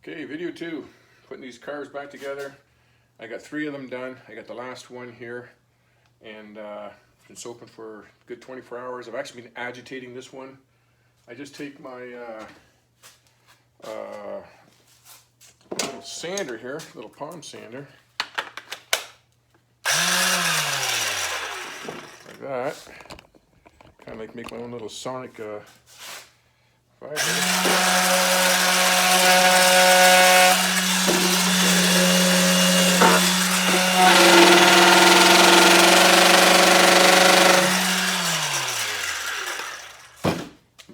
Okay, video 2, putting these cars back together. I got 3 of them done. I got the last one here, and it's open for a good 24 hours. I've actually been agitating this one. I just take my little sander here, little palm sander, like that. Kind of like make my own little sonic vibrator.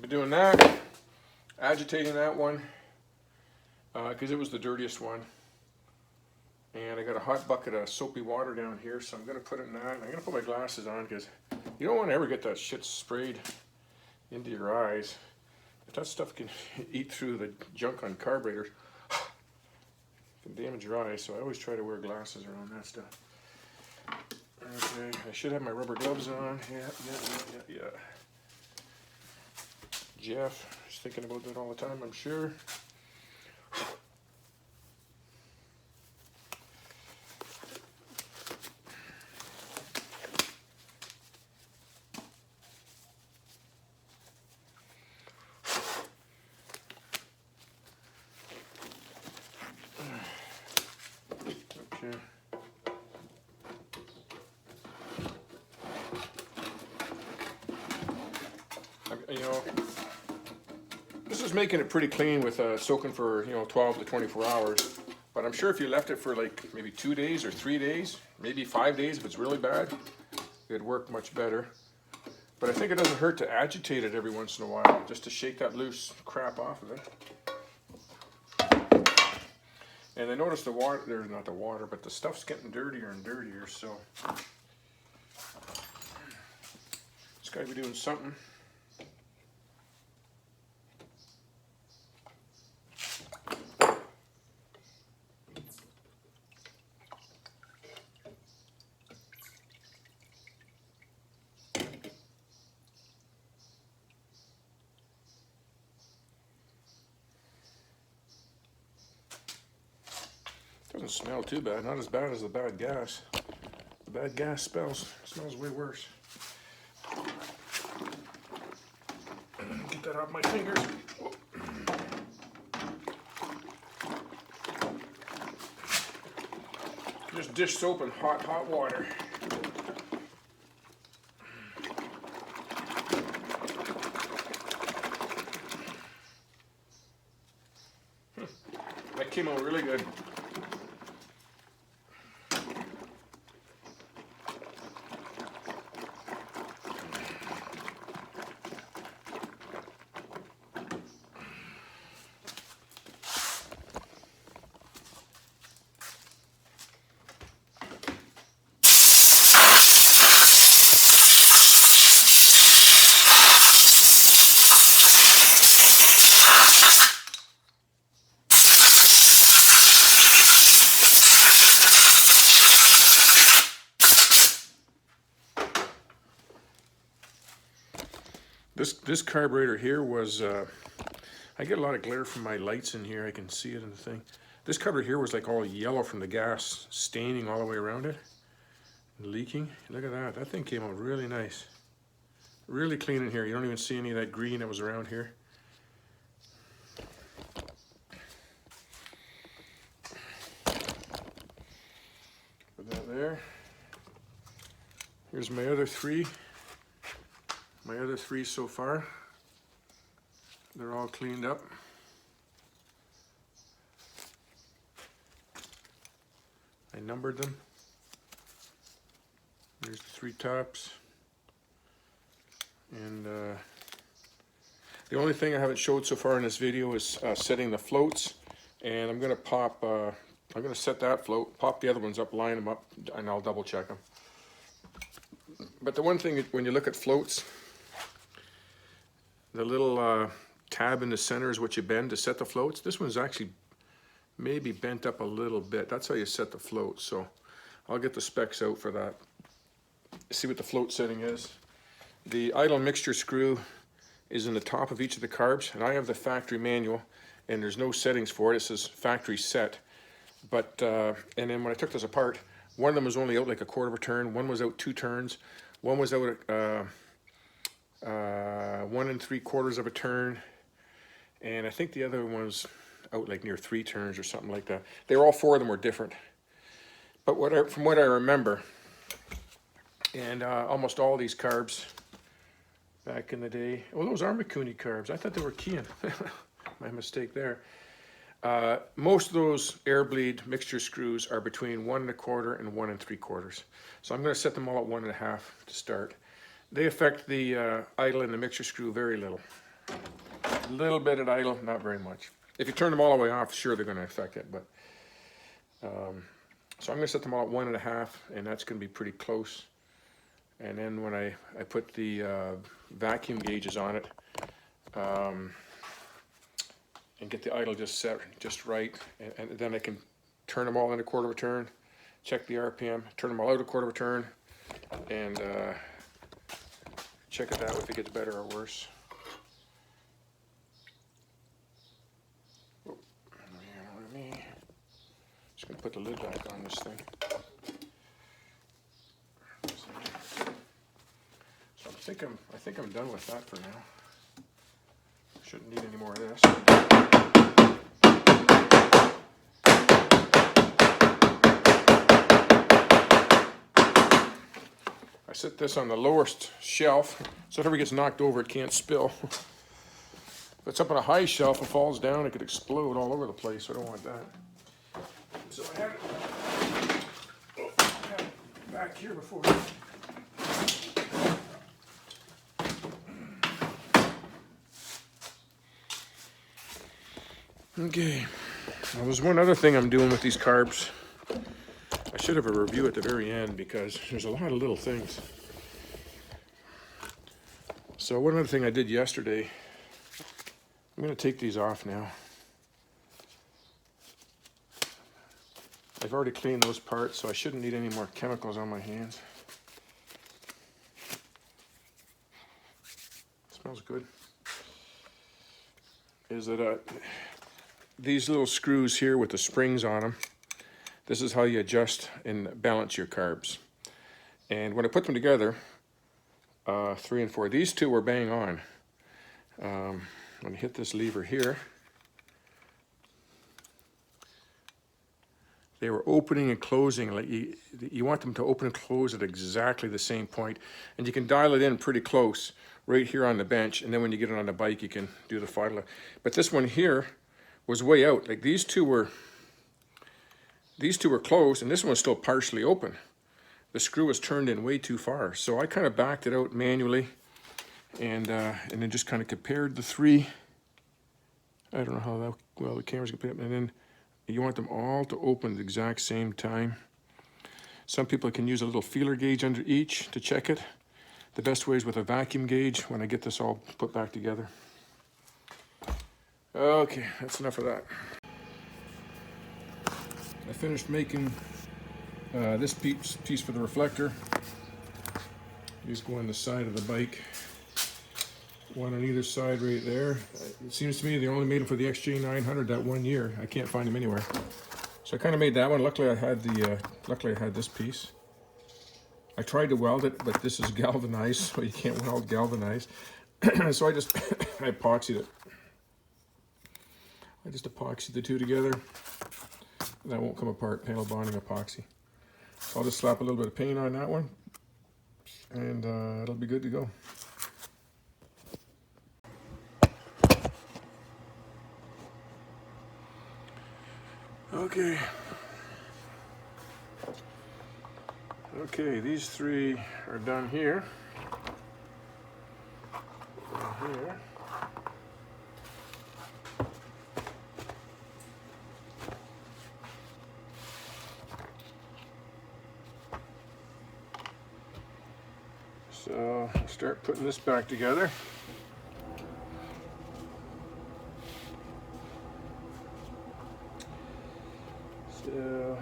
Doing that, agitating that one because it was the dirtiest one, and I got a hot bucket of soapy water down here, so I'm going to put it in that. I'm going to put my glasses on because you don't want to ever get that shit sprayed into your eyes. If that stuff can eat through the junk on carburetors, it can damage your eyes, so I always try to wear glasses around that stuff. Okay, I should have my rubber gloves on. Yeah. Jeff is thinking about that all the time, I'm sure. Okay. You know, this is making it pretty clean with soaking for 12 to 24 hours. But I'm sure if you left it for like maybe 2 days or 3 days, maybe 5 days if it's really bad, it'd work much better. But I think it doesn't hurt to agitate it every once in a while, just to shake that loose crap off of it. And I noticed the water, there's not the water, but the stuff's getting dirtier and dirtier, so it's got to be doing something. Doesn't smell too bad, not as bad as the bad gas. The bad gas smells way worse. Get that off my fingers. Whoa. Just dish soap in hot water. That came out really good. This carburetor here was, I get a lot of glare from my lights in here, I can see it in the thing. This carburetor here was like all yellow from the gas, staining all the way around it, leaking. Look at that, that thing came out really nice. Really clean in here, you don't even see any of that green that was around here. Put that there. Here's my other 3. My other 3 so far, they're all cleaned up. I numbered them. There's the 3 tops. And the only thing I haven't showed so far in this video is setting the floats. And I'm gonna pop, I'm gonna set that float, pop the other ones up, line them up, and I'll double check them. But the one thing, when you look at floats, the little tab in the center is what you bend to set the floats. This one's actually maybe bent up a little bit. That's how you set the float. So I'll get the specs out for that. See what the float setting is. The idle mixture screw is in the top of each of the carbs, and I have the factory manual, and there's no settings for it. It says factory set. But, and then when I took this apart, one of them was only out like a quarter of a turn, one was out 2 turns, one was out 1 3/4 of a turn, and I think the other one was out like near 3 turns or something like that. They were all 4 of them were different. But from what I remember, and almost all these carbs back in the day, oh, those are Mikuni carbs. I thought they were Kian. My mistake there. Most of those air bleed mixture screws are between 1 1/4 and 1 3/4. So I'm going to set them all at 1 1/2 to start. They affect the idle and the mixture screw very little. A little bit at idle, not very much. If you turn them all the way off, sure they're going to affect it. But so I'm going to set them all at 1 1/2, and that's going to be pretty close. And then when I put the vacuum gauges on it, and get the idle just set just right, and then I can turn them all in a quarter of a turn, check the RPM, turn them all out a quarter of a turn, and check it out if it gets better or worse. Oh, just gonna put the lid back on this thing. So I think I'm done with that for now. Shouldn't need any more of this. I set this on the lowest shelf, so if it ever gets knocked over, it can't spill. If it's up on a high shelf and falls down, it could explode all over the place, so I don't want that. So I have it back here before. Okay, now there's one other thing I'm doing with these carbs. I should have a review at the very end because there's a lot of little things. So one other thing I did yesterday, I'm going to take these off now. I've already cleaned those parts, so I shouldn't need any more chemicals on my hands. Smells good. Is that these little screws here with the springs on them, this is how you adjust and balance your carbs. And when I put them together, 3 and 4, these two were bang on. When I hit this lever here, they were opening and closing. Like you want them to open and close at exactly the same point, and you can dial it in pretty close right here on the bench, and then when you get it on the bike, you can do the final. But this one here was way out. Like these two were closed, and this one was still partially open. The screw was turned in way too far, so I kind of backed it out manually, and then just kind of compared the 3. I don't know how that well the camera's gonna pick up, and then you want them all to open at the exact same time. Some people can use a little feeler gauge under each to check it. The best way is with a vacuum gauge when I get this all put back together. Okay, that's enough of that. I finished making this piece for the reflector. Just go on the side of the bike. One on either side right there. It seems to me they only made them for the Xj900 that 1 year. I can't find them anywhere. So I kind of made that one. Luckily I had this piece. I tried to weld it, but this is galvanized, so you can't weld galvanized. So I just I epoxied it. I just epoxied the two together. That won't come apart, panel bonding epoxy. So I'll just slap a little bit of paint on that one, and it'll be good to go. Okay. Okay, these 3 are done here. Here. So I'll start putting this back together. So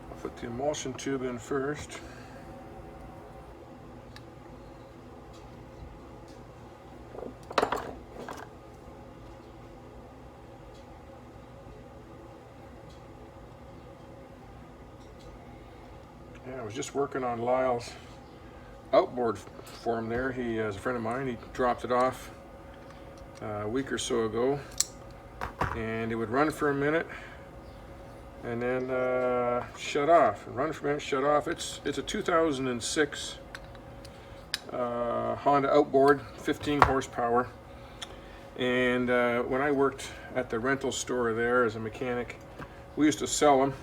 I'll put the emulsion tube in first. I was just working on Lyle's outboard for him there. He is a friend of mine. He dropped it off a week or so ago, and it would run for a minute and then shut off. Run for a minute, shut off. It's a 2006 Honda Outboard, 15 horsepower. And when I worked at the rental store there as a mechanic, we used to sell them.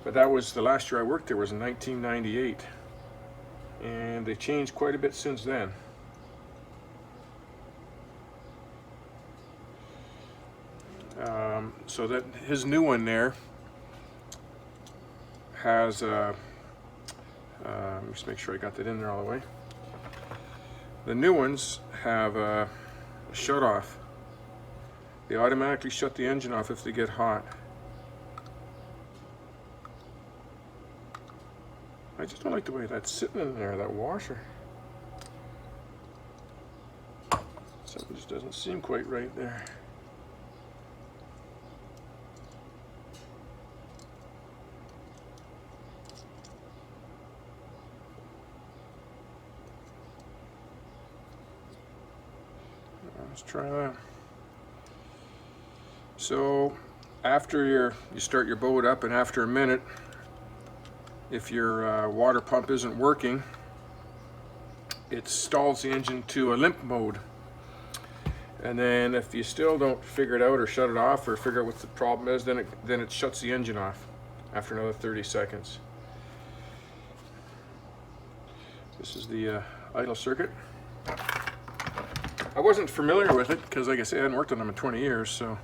But that was the last year I worked there, was in 1998. And they changed quite a bit since then. So that his new one there has, just make sure I got that in there all the way. The new ones have a shut off. They automatically shut the engine off if they get hot. I just don't like the way that's sitting in there, that washer. Something just doesn't seem quite right there. Let's try that. So after you start your boat up, and after a minute, if your water pump isn't working, it stalls the engine to a limp mode. And then if you still don't figure it out or shut it off or figure out what the problem is, then it shuts the engine off after another 30 seconds. This is the idle circuit. I wasn't familiar with it because, like I say, I hadn't worked on them in 20 years. So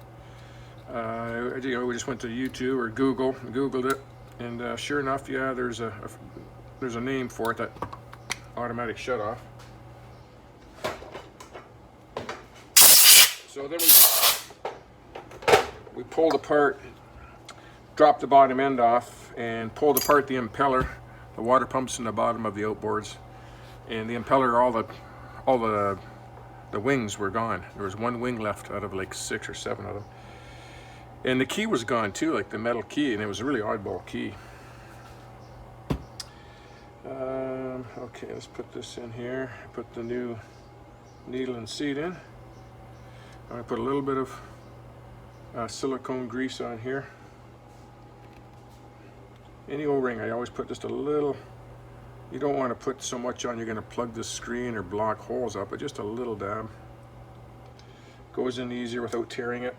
we just went to YouTube or Googled it, and sure enough, yeah, there's a name for it, that automatic shut off. So then we pulled apart, dropped the bottom end off, and pulled apart the impeller, the water pumps in the bottom of the outboards, and the impeller, all the wings were gone. There was one wing left out of like 6 or 7 of them. And the key was gone too, like the metal key, and it was a really oddball key. Okay, let's put this in here. Put the new needle and seat in. I'm going to put a little bit of silicone grease on here. Any O-ring, I always put just a little. You don't want to put so much on you're going to plug the screen or block holes up, but just a little dab. Goes in easier without tearing it.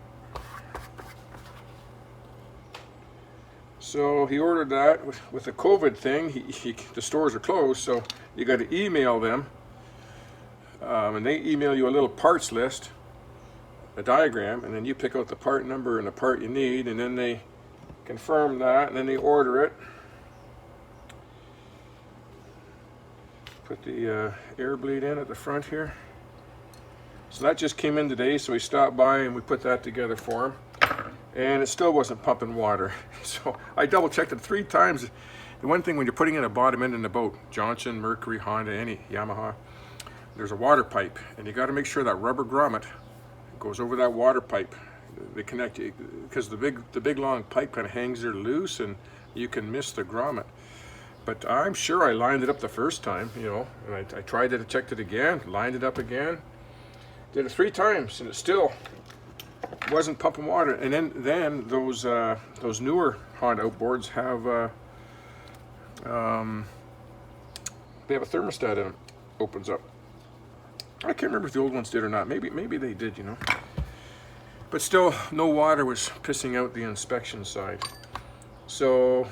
So he ordered that with the COVID thing. The stores are closed, so you got to email them, and they email you a little parts list, a diagram, and then you pick out the part number and the part you need, and then they confirm that, and then they order it. Put the air bleed in at the front here. So that just came in today, so we stopped by and we put that together for him. And it still wasn't pumping water. So I double checked it 3 times. The one thing when you're putting in a bottom end in the boat, Johnson, Mercury, Honda, any Yamaha, there's a water pipe, and you got to make sure that rubber grommet goes over that water pipe. They connect, because the big long pipe kind of hangs there loose, and you can miss the grommet. But I'm sure I lined it up the first time, you know, and I tried it, checked it again, lined it up again, did it 3 times, and it still wasn't pumping water. And then those newer Honda outboards have they have a thermostat in them, opens up. I can't remember if the old ones did or not. Maybe they did, you know. But still, no water was pissing out the inspection side. So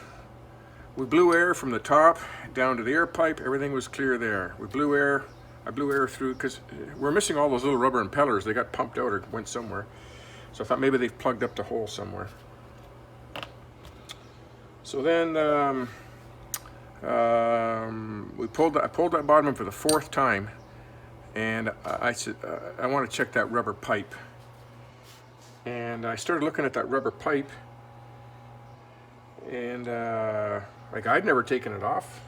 we blew air from the top down to the air pipe. Everything was clear there. We blew air. I blew air through, because we're missing all those little rubber impellers. They got pumped out or went somewhere. So I thought maybe they've plugged up the hole somewhere. So then I pulled that bottom in for the 4th time, and I said, I want to check that rubber pipe. And I started looking at that rubber pipe, and like, I'd never taken it off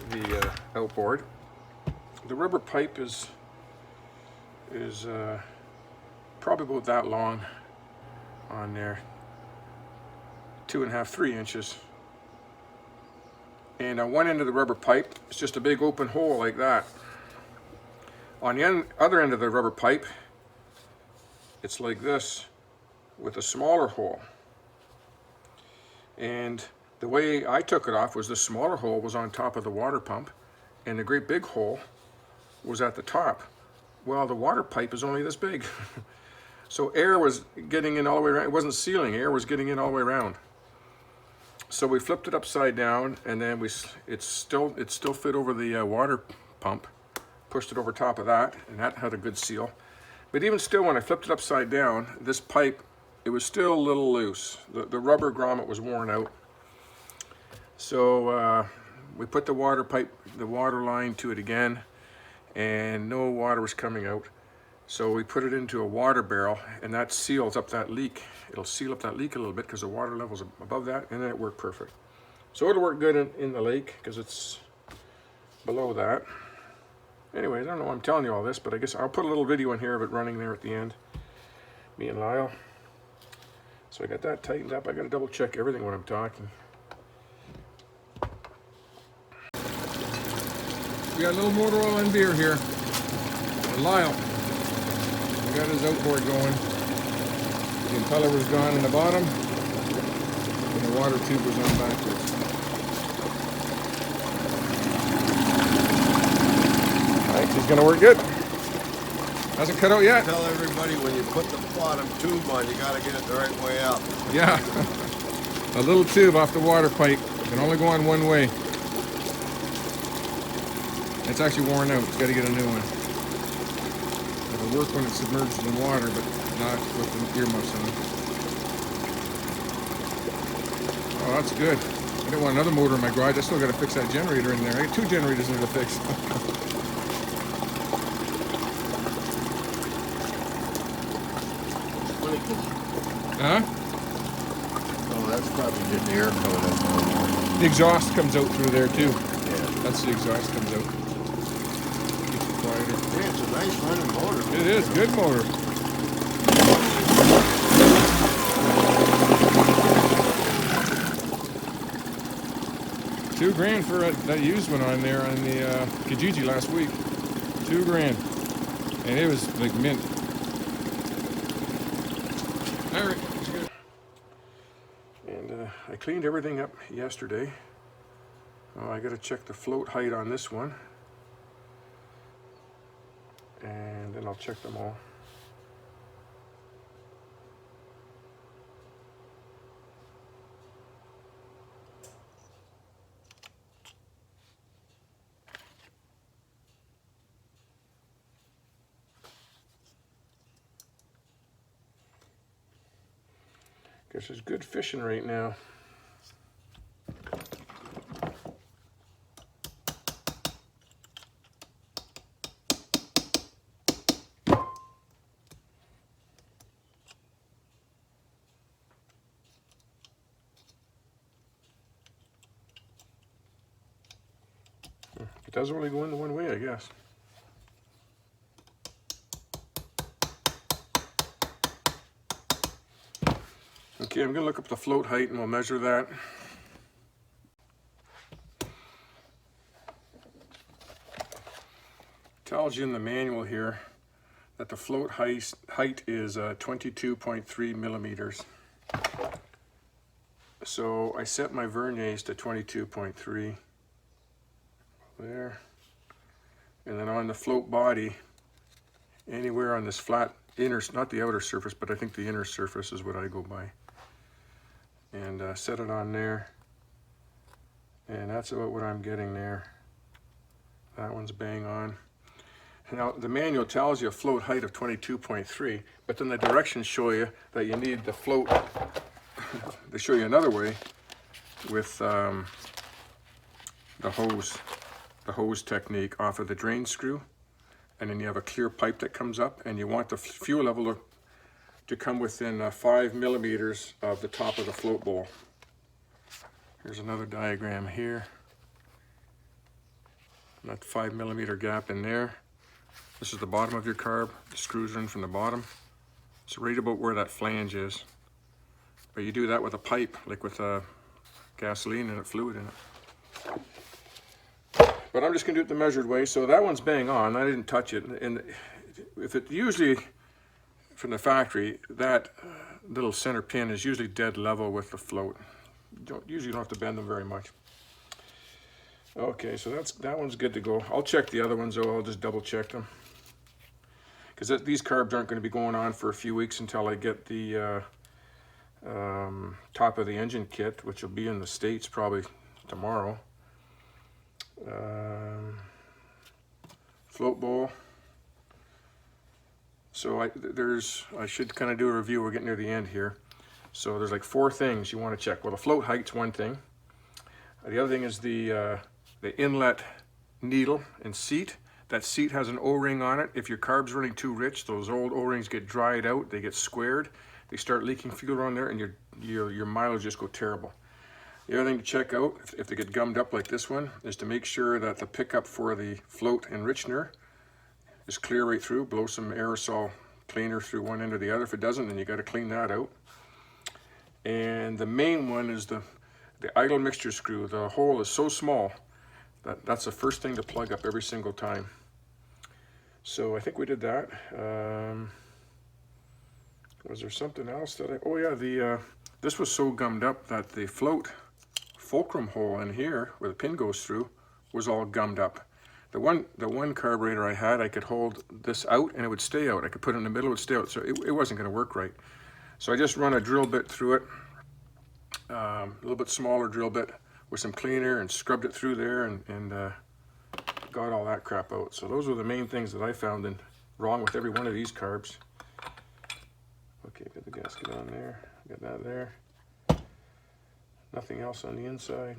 the outboard. The rubber pipe is probably about that long on there, 2.5, 3 inches. And on one end of the rubber pipe, it's just a big open hole like that. On the other end of the rubber pipe, it's like this with a smaller hole. And the way I took it off was the smaller hole was on top of the water pump and the great big hole was at the top. Well, the water pipe is only this big. So air was getting in all the way around. It wasn't sealing, air was getting in all the way around. So we flipped it upside down, and then it still fit over the water pump. Pushed it over top of that, and that had a good seal. But even still, when I flipped it upside down, this pipe, it was still a little loose. The rubber grommet was worn out. So we put the water line to it again, and no water was coming out. So we put it into a water barrel, and that seals up that leak. It'll seal up that leak a little bit because the water level's above that, and then it worked perfect. So it'll work good in the lake because it's below that. Anyways, I don't know why I'm telling you all this, but I guess I'll put a little video in here of it running there at the end. Me and Lyle. So I got that tightened up. I got to double check everything when I'm talking. We got a little motor oil and beer here. And Lyle got his outboard going. The impeller was gone in the bottom, and the water tube was on backwards. Alright, he's gonna work good. Hasn't cut out yet. Tell everybody when you put the bottom tube on, you gotta get it the right way up. Yeah. A little tube off the water pipe. Can only go on one way. It's actually worn out. It's gotta get a new one. It'll work when it's submerged in water, but not with the earmuffs on. Oh, that's good. I don't want another motor in my garage. I still got to fix that generator in there. I got 2 generators in there to fix. Huh? Oh, that's probably just the air coming up. The exhaust comes out through there too. Yeah. That's the exhaust comes out. Keeps it quieter. Yeah, it's a nice running motor. It is, good motor. $2,000 for that used one on there on the Kijiji last week. $2,000, and it was like mint. All right, that's good. And I cleaned everything up yesterday. Oh, I got to check the float height on this one, and then I'll check them all. Guess there's good fishing right now. It doesn't really go in the one way, I guess. Okay, I'm going to look up the float height and we'll measure that. It tells you in the manual here that the float height is 22.3 millimeters. So I set my verniers to 22.3 there. And then on the float body, anywhere on this flat inner, not the outer surface, but I think the inner surface is what I go by. And set it on there, and that's about what I'm getting there. That one's bang on. Now the manual tells you a float height of 22.3, but then the directions show you that you need the float. They show you another way with the hose technique off of the drain screw, and then you have a clear pipe that comes up, and you want the fuel level to come within 5 millimeters of the top of the float bowl. Here's another diagram here. That 5 millimeter gap in there. This is the bottom of your carb. The screws are in from the bottom. It's right about where that flange is. But you do that with a pipe, like with gasoline and a fluid in it. But I'm just gonna do it the measured way. So that one's bang on. I didn't touch it. And if it usually, from the factory, that little center pin is usually dead level with the float. Usually don't have to bend them very much. Okay, so that one's good to go. I'll check the other ones though. I'll just double check them. Because these carbs aren't going to be going on for a few weeks until I get the top of the engine kit, which will be in the States probably tomorrow. Float bowl. So I should kind of do a review. We're getting near the end here. So there's like 4 things you want to check. Well, the float height's one thing. The other thing is the inlet needle and seat. That seat has an O-ring on it. If your carb's running too rich, those old O-rings get dried out. They get squared. They start leaking fuel on there, and your mileage just go terrible. The other thing to check out, if they get gummed up like this one, is to make sure that the pickup for the float enrichener is clear right through. Blow some aerosol cleaner through one end or the other. If it doesn't, then you got to clean that out. And the main one is the idle mixture screw. The hole is so small that that's the first thing to plug up every single time. So I think we did that. Was there something else that oh yeah, this was so gummed up that the float fulcrum hole in here where the pin goes through was all gummed up. The one carburetor I had, I could hold this out and it would stay out. I could put it in the middle, it would stay out. So it wasn't going to work right. So I just run a drill bit through it, a little bit smaller drill bit with some cleaner, and scrubbed it through there and got all that crap out. So those were the main things that I found wrong with every one of these carbs. Okay, got the gasket on there, got that there. Nothing else on the inside.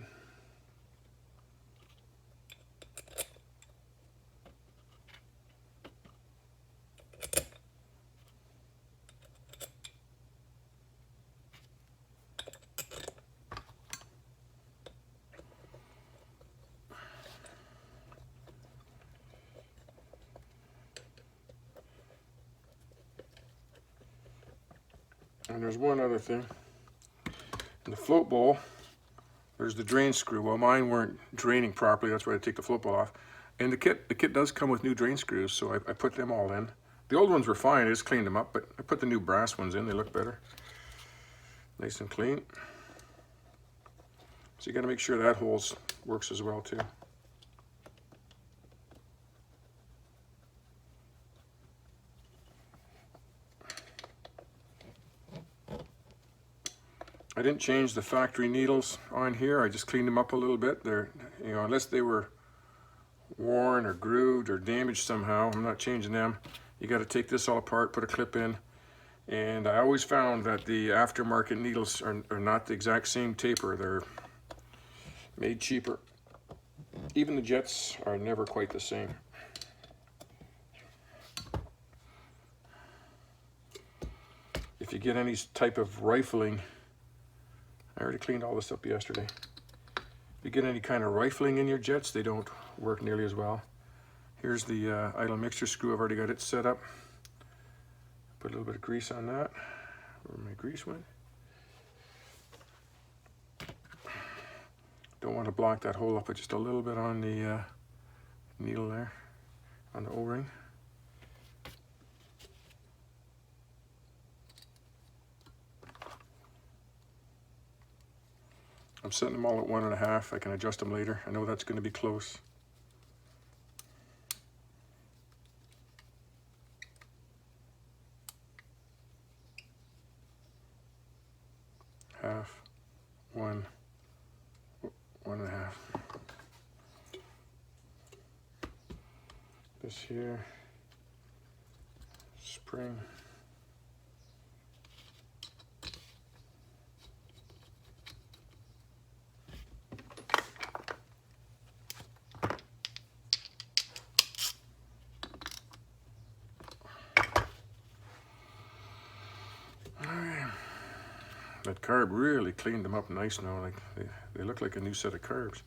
And there's one other thing. In the float bowl, there's the drain screw. Well, mine weren't draining properly. That's why I take the float bowl off. And the kit does come with new drain screws, so I put them all in. The old ones were fine. I just cleaned them up, but I put the new brass ones in. They look better. Nice and clean. So you got to make sure that hole works as well too. I didn't change the factory needles on here. I just cleaned them up a little bit. They're, unless they were worn or grooved or damaged somehow, I'm not changing them. You got to take this all apart, put a clip in. And I always found that the aftermarket needles are not the exact same taper. They're made cheaper. Even the jets are never quite the same. If you get any type of rifling, I already cleaned all this up yesterday. If you get any kind of rifling in your jets, they don't work nearly as well. Here's the idle mixture screw. I've already got it set up. Put a little bit of grease on that. Where my grease went. Don't want to block that hole up with just a little bit on the needle there, on the O-ring. I'm setting them all at 1.5. I can adjust them later. I know that's going to be close. Half, 1, 1.5. This here, spring. That carb really cleaned them up nice now. Like they look like a new set of carbs.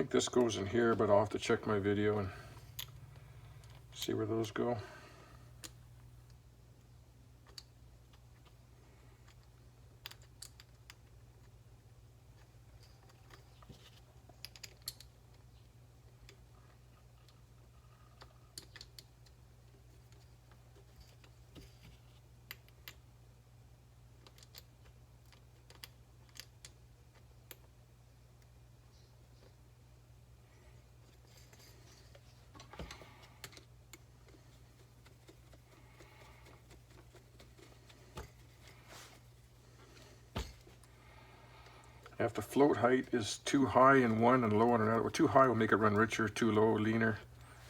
think this goes in here, but I'll have to check my video and see where those go. If the float height is too high in one and low in another, or too high will make it run richer, too low, leaner.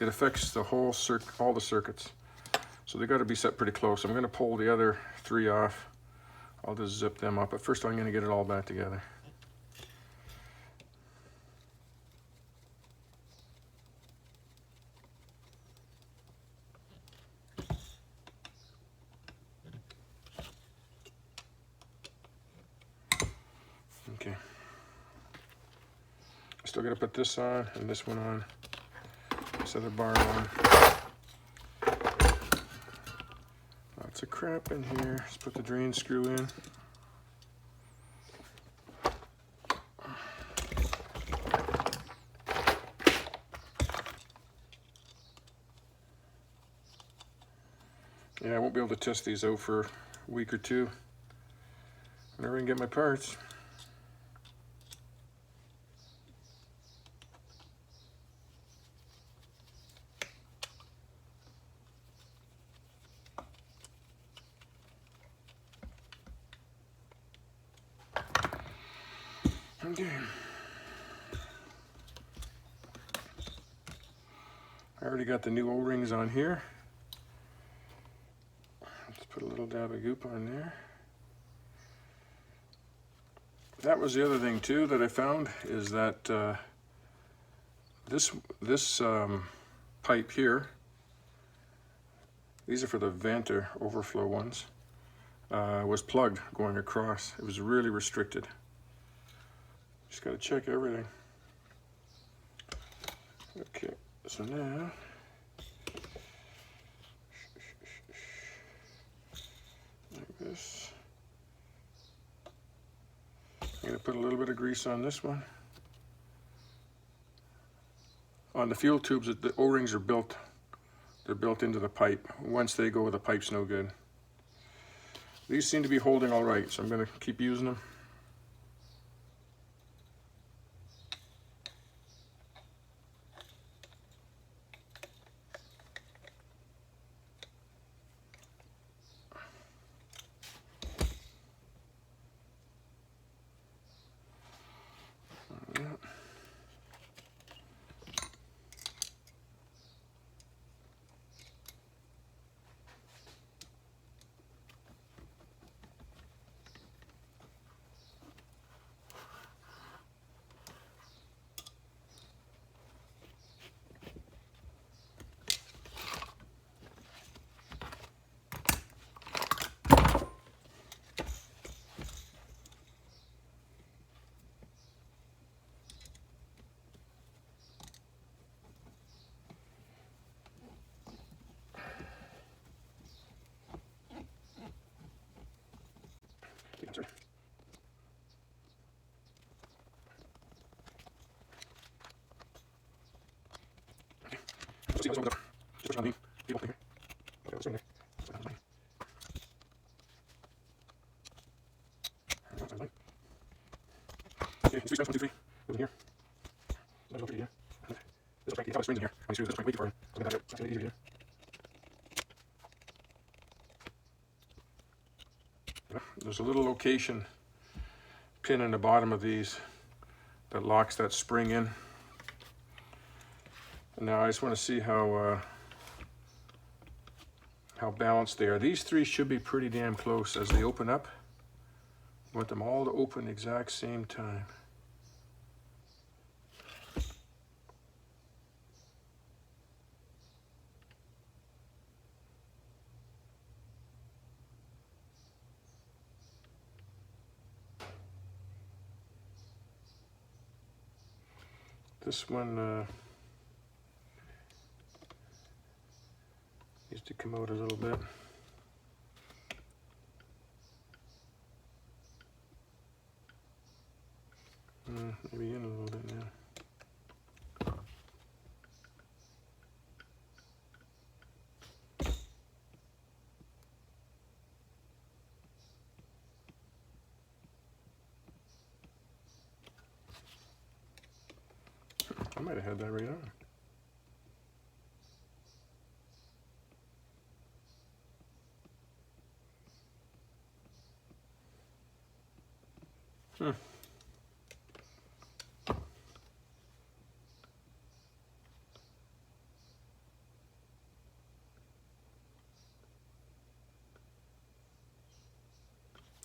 It affects the whole all the circuits. So they got to be set pretty close. I'm going to pull the other 3 off. I'll just zip them up, but first I'm going to get it all back together. Okay. Still got to put this on and this one on. This other bar on. Lots of crap in here. Let's put the drain screw in. Yeah, I won't be able to test these out for a week or two. Whenever I can get my parts. Okay. I already got the new O-rings on here. Let's put a little dab of goop on there. That was the other thing too that I found, is that this pipe here, these are for the venter overflow ones, was plugged going across. It was really restricted. Just got to check everything. Okay, so now like this. I'm going to put a little bit of grease on this one. On the fuel tubes, the O-rings are built. They're built into the pipe. Once they go, the pipe's no good. These seem to be holding all right, so I'm going to keep using them. Let's see what's over there. Just push on the cable here. Okay, let's turn there. Okay, let's do 1, 2, 3. Goes in here. This is right, you have springs in here. I'm going to screw this point way too far in. So I'm going to have it easier to do. There's a little location pin in the bottom of these that locks that spring in. And now I just want to see how balanced they are. These 3 should be pretty damn close as they open up. I want them all to open the exact same time. This one needs to come out a little bit. Maybe in a little bit now. I might have had that right on.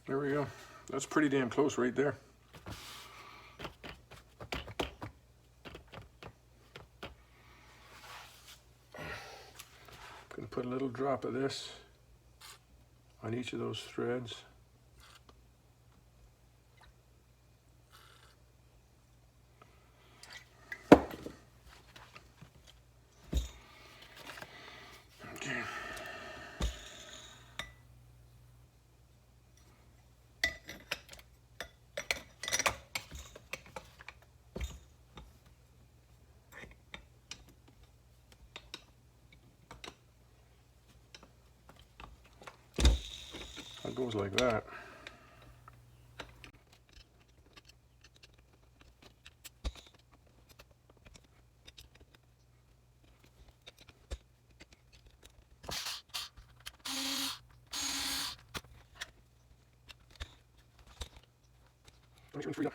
There we go. That's pretty damn close right there. Gonna put a little drop of this on each of those threads. Okay. It goes like that. Make sure we free up.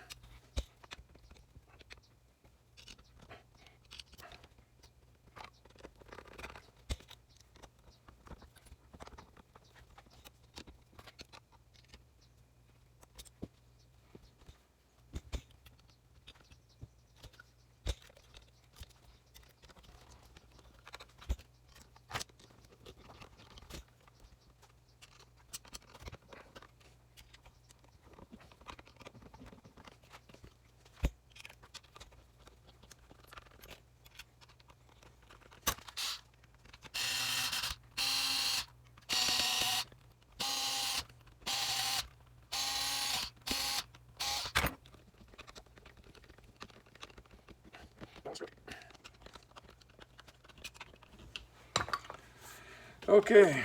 Okay,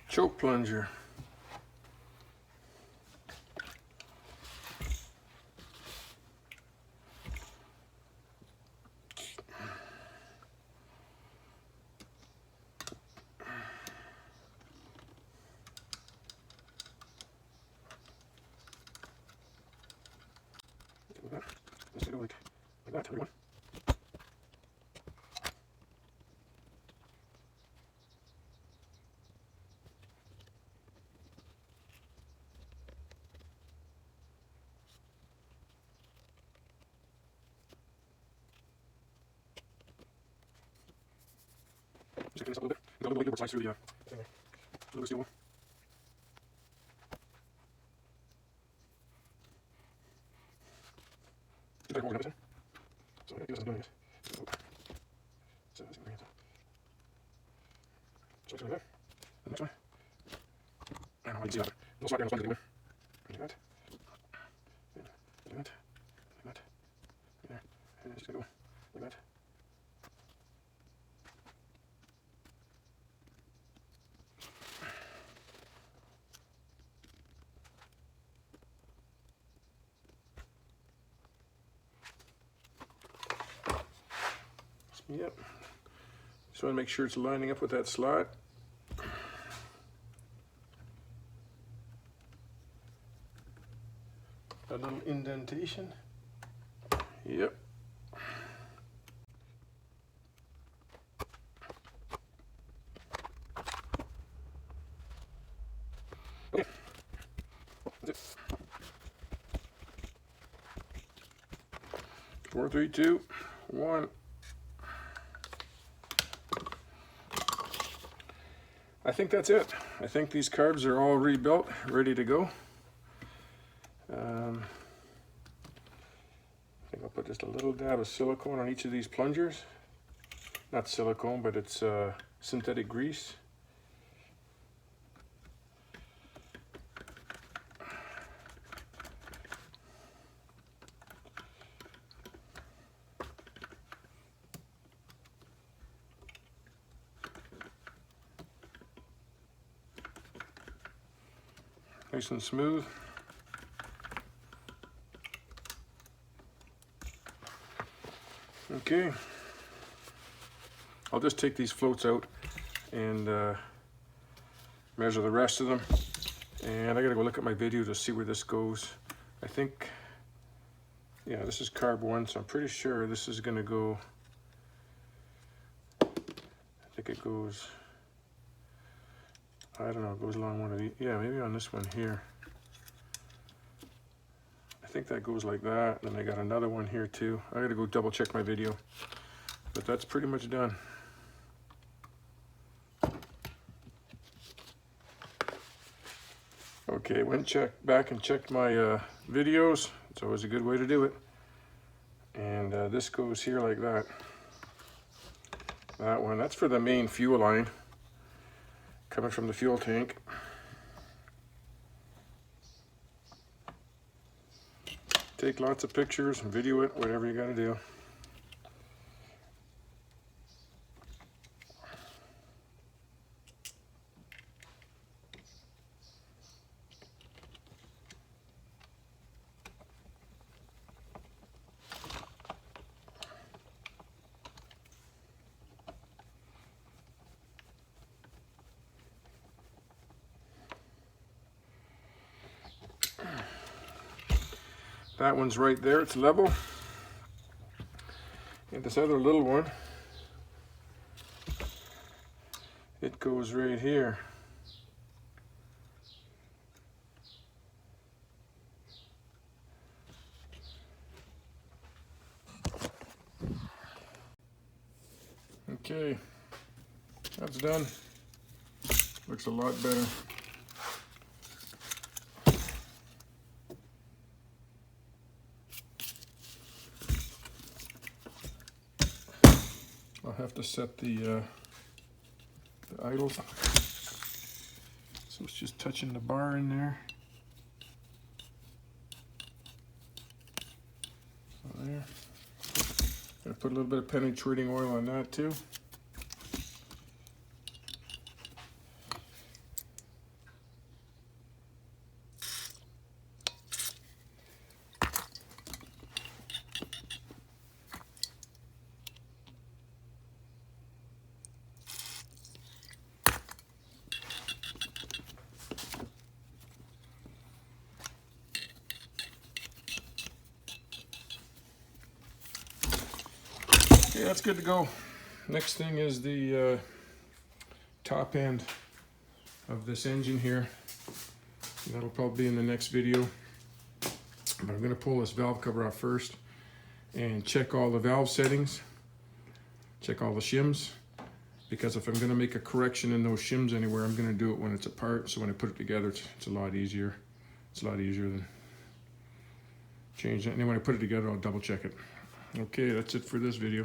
choke plunger. Let's go like that, everyone. Just clean this up a little bit. Got a little bit slides through the thing there. A little bit steel one. It's better more than so I guess I'm doing it. So let's bring it up. So it's right there. The next one. I don't know how you can see that. No slide there, no slide anywhere. Like that. Like that. Like that. Like that. Right there. And it's just gonna go like that. Yep. Just want to make sure it's lining up with that slot. A little indentation. Yep. Okay. That's it. 4, 3, 2, 1. I think that's it. I think these carbs are all rebuilt, ready to go. I think I'll put just a little dab of silicone on each of these plungers. Not silicone, but it's synthetic grease. Nice and smooth. Okay, I'll just take these floats out and measure the rest of them. And I gotta go look at my video to see where this goes. I think, yeah, this is carb 1, so I'm pretty sure this is gonna go, I think it goes, I don't know, it goes along one of the, yeah, maybe on this one here. I think that goes like that. Then I got another one here too. I gotta go double check my video, but that's pretty much done. Okay, went back and checked my videos. It's always a good way to do it. And this goes here like that. That one, that's for the main fuel line coming from the fuel tank. Take lots of pictures and video it, whatever you gotta do. That one's right there, it's level. And this other little one, it goes right here. Okay, that's done. Looks a lot better. I'll have to set the idles. So it's just touching the bar in there. So there. Gonna put a little bit of penetrating oil on that too. Okay, that's good to go. Next thing is the top end of this engine here. That'll probably be in the next video. But I'm going to pull this valve cover off first and check all the valve settings, check all the shims, because if I'm going to make a correction in those shims anywhere, I'm going to do it when it's apart. So when I put it together, it's a lot easier. It's a lot easier than changing it. And then when I put it together, I'll double check it. Okay, that's it for this video.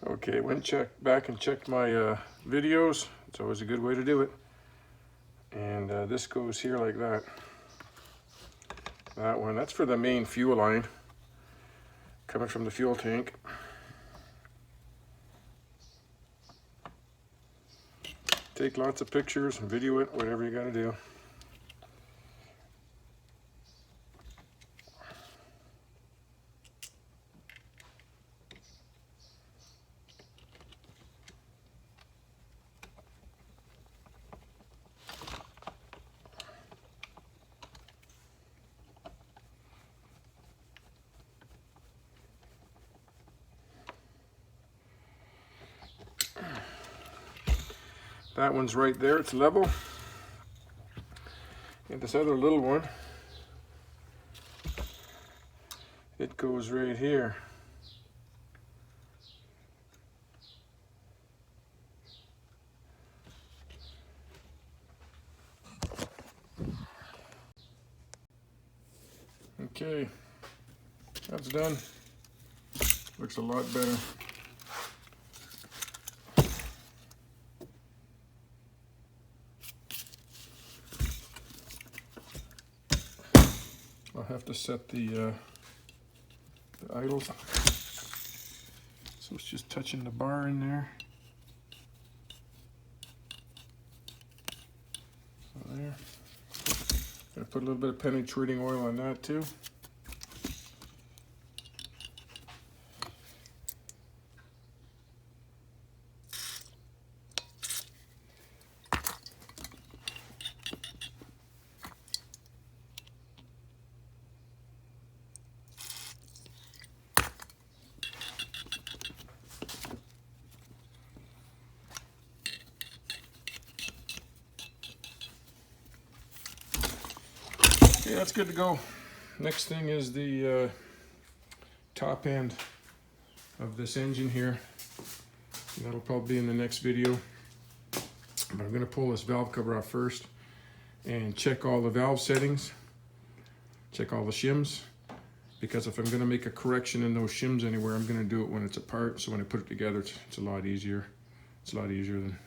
Okay, went back and checked my videos. It's always a good way to do it. And this goes here like that. That one, that's for the main fuel line coming from the fuel tank. Take lots of pictures and video it, whatever you gotta do. That one's right there, it's level. And this other little one, it goes right here. Okay, that's done. Looks a lot better. I'll have to set the idles. So it's just touching the bar in there. So there. Gonna put a little bit of penetrating oil on that too. Okay, that's good to go. Next thing is the top end of this engine here. That'll probably be in the next video. But I'm gonna pull this valve cover off first and check all the valve settings, check all the shims, because if I'm gonna make a correction in those shims anywhere, I'm gonna do it when it's apart, so when I put it together, it's a lot easier. It's a lot easier than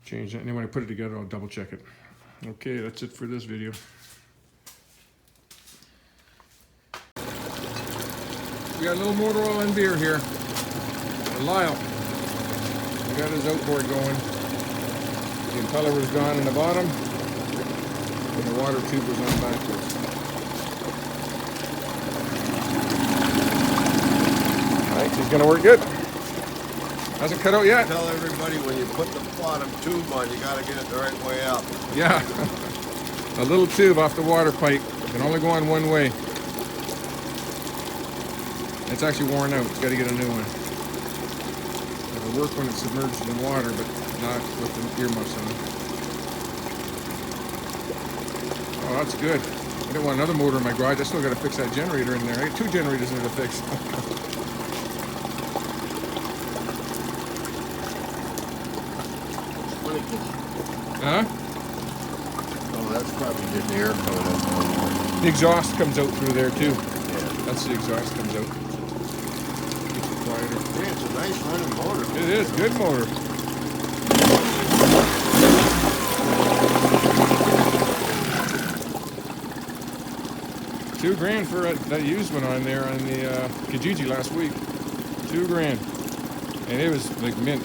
changing it. And then when I put it together, I'll double check it. Okay, that's it for this video. We got a little motor oil and beer here. Lyle, we got his outboard going. The impeller was gone in the bottom, and the water tube was on backwards. Alright, he's gonna work good. Hasn't cut out yet. Tell everybody when you put the bottom tube on, you gotta get it the right way up. Yeah, a little tube off the water pipe. Can only go on one way. It's actually worn out. It's got to get a new one. It'll work when it's submerged in water, but not with the earmuffs on. Oh, that's good. I don't want another motor in my garage. I still got to fix that generator in there. I got 2 generators I need to fix. Huh? Oh, that's probably just air coming up. The exhaust comes out through there too. Yeah. That's the exhaust comes out. Keeps it quieter. Hey, it's a nice running motor. It is, good motor. $2,000 for that used one on there on the Kijiji last week. $2,000. And it was like mint.